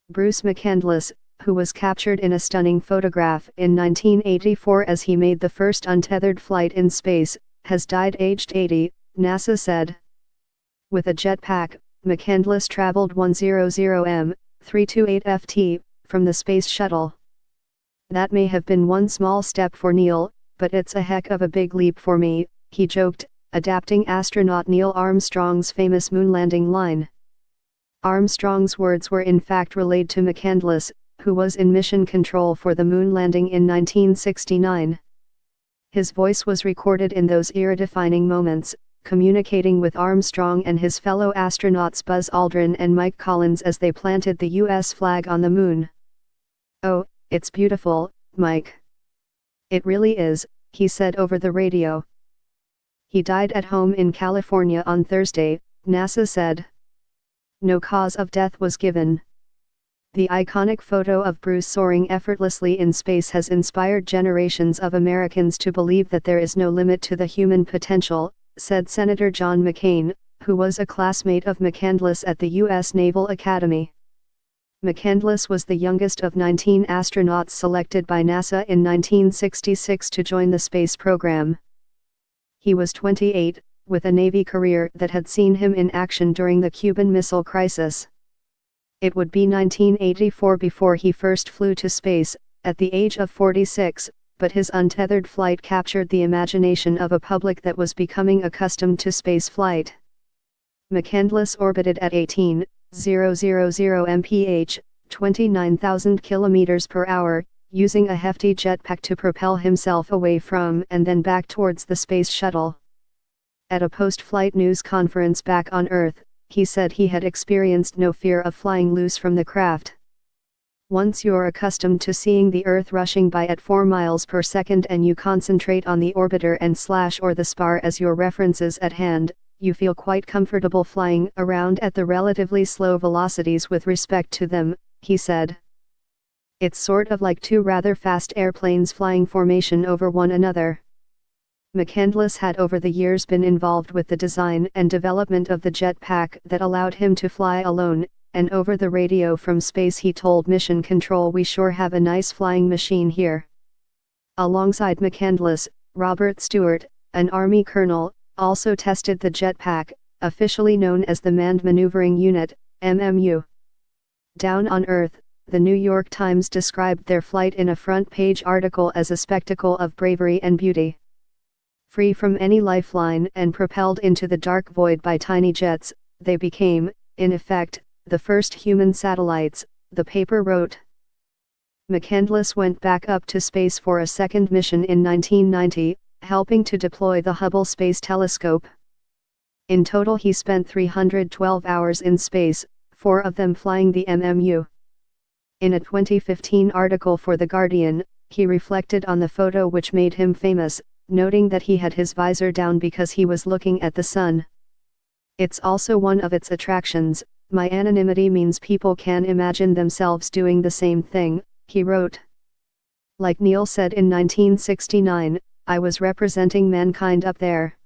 Bruce McCandless, who was captured in a stunning photograph in 1984 as he made the first untethered flight in space, has died aged 80, NASA said. With a jetpack, McCandless traveled 100 m, 328 ft, from the Space Shuttle. "That may have been one small step for Neil, but it's a heck of a big leap for me," he joked, adapting astronaut Neil Armstrong's famous moon landing line. Armstrong's words were in fact relayed to McCandless, who was in mission control for the moon landing in 1969. His voice was recorded in those era-defining moments, communicating with Armstrong and his fellow astronauts Buzz Aldrin and Mike Collins as they planted the U.S. flag on the moon. "Oh, it's beautiful, Mike. It really is," he said over the radio. He died at home in California on Thursday, NASA said. No cause of death was given. The iconic photo of Bruce soaring effortlessly in space has inspired generations of Americans to believe that there is no limit to the human potential, said Senator John McCain, who was a classmate of McCandless at the U.S. Naval Academy. McCandless was the youngest of 19 astronauts selected by NASA in 1966 to join the space program. He was 28, with a Navy career that had seen him in action during the Cuban Missile Crisis. It would be 1984 before he first flew to space, at the age of 46, but his untethered flight captured the imagination of a public that was becoming accustomed to space flight. McCandless orbited at 18,000 mph, 29,000 km per hour, using a hefty jetpack to propel himself away from and then back towards the space shuttle. At a post-flight news conference back on Earth, he said he had experienced no fear of flying loose from the craft. "Once you're accustomed to seeing the Earth rushing by at 4 miles per second and you concentrate on the orbiter and slash or the spar as your references at hand, you feel quite comfortable flying around at the relatively slow velocities with respect to them," he said. "It's sort of like two rather fast airplanes flying formation over one another." McCandless had over the years been involved with the design and development of the jetpack that allowed him to fly alone, and over the radio from space he told Mission Control, "We sure have a nice flying machine here." Alongside McCandless, Robert Stewart, an Army colonel, also tested the jetpack, officially known as the Manned Maneuvering Unit, MMU. Down on Earth, the New York Times described their flight in a front-page article as a spectacle of bravery and beauty. Free from any lifeline and propelled into the dark void by tiny jets, they became, in effect, the first human satellites, the paper wrote. McCandless went back up to space for a second mission in 1990, helping to deploy the Hubble Space Telescope. In total he spent 312 hours in space, 4 of them flying the MMU. In a 2015 article for The Guardian, he reflected on the photo which made him famous, noting that he had his visor down because he was looking at the sun. "It's also one of its attractions. My anonymity means people can imagine themselves doing the same thing," he wrote. Like Neil said in 1969, "I was representing mankind up there.